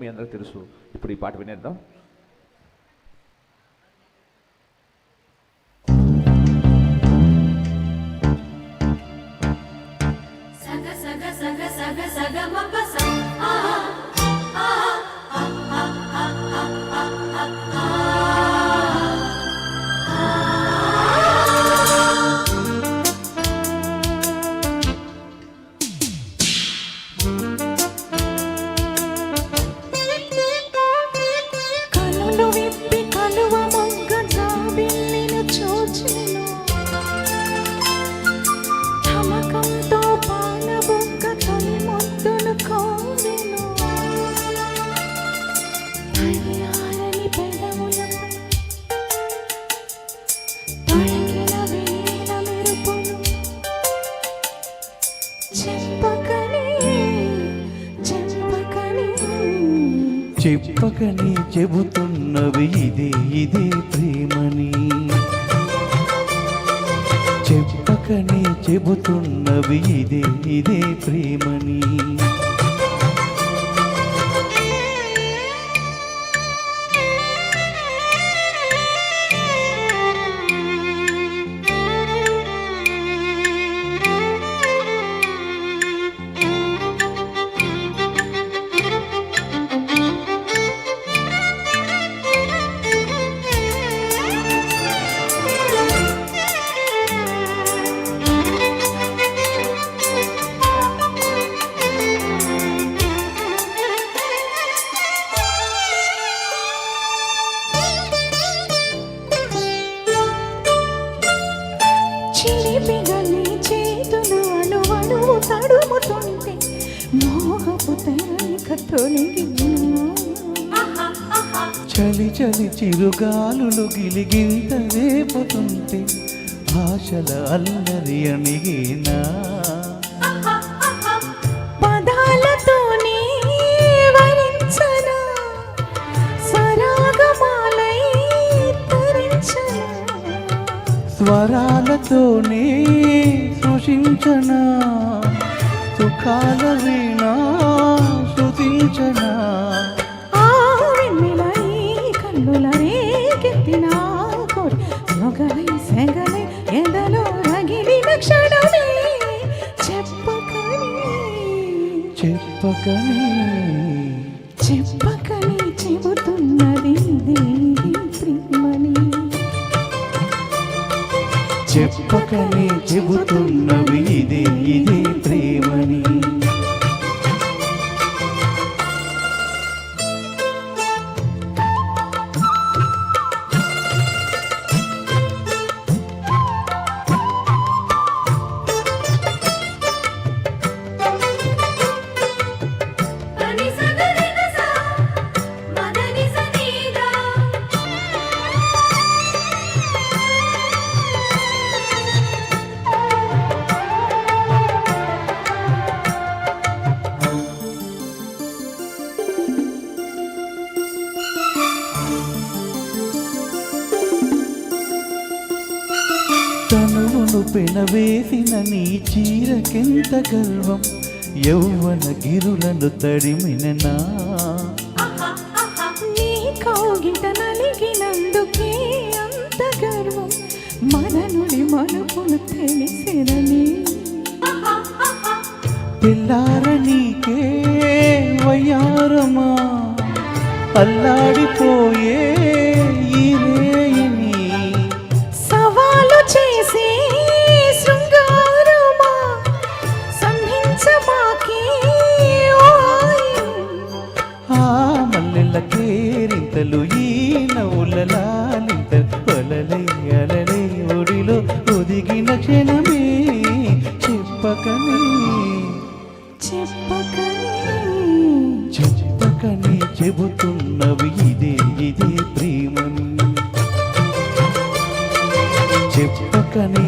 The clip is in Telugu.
మీ అందరికి తెలుసు. ఇప్పుడు ఈ పాట వినేద్దాం. సగ సగ సగ సగ సగ మప స ఆ ఆ ఆ ఆ ఆ ఆ చెప్పకని చెబుతున్నవి ఇదే ప్రేమని, చెప్పకని చెబుతున్నవి ఇదే ప్రేమని. చిలిపిగలి చేతులు అణువణువు తడుముతుంటే మోహపు తైక తొలగినా, చలి చలి చిరుగాలులు గిలిగింత రేపుతుంటే ఆశల అల్లరి అణిగినా. పదాలతోనే వరించనా, సరాగమాలై తరించనా, స్వరాలతోనే సృష్టించనా, సుఖాల వీణా శృతించనా. ఆ వెన్నెలై కన్నుల రేకెత్తిన కోరి మొగలై సెగలై ఎదలో రగిలిన క్షణమే చెప్పకని చెప్పకని చెబుతున్నది ఇదే ప్రేమని, చెప్పకని చెబుతున్నవి ఇదే ప్రేమని. తనువును పెనవేసిన నీ చీరకెంత గర్వం, యౌవన గిరులను తడిమిననా. నీ కౌగిట నలిగినందుకే అంత గర్వం, మననుడి మనుపును తెలిసినని. తెల్లార నీకే వయ్యారమా, అల్లాడిపోయే ఈ రేయిని. సవాలు చేసి శృంగారమా, సంధించమాకే ఆ మల్లెల కేరింతలు ఈ నవ్వులలాలింతలు అలలై అలలై ఒడిలో ఒదిగిన క్షణమే చెప్పకని చెబుతున్నవి ఇదే ప్రేమని, చెప్పకని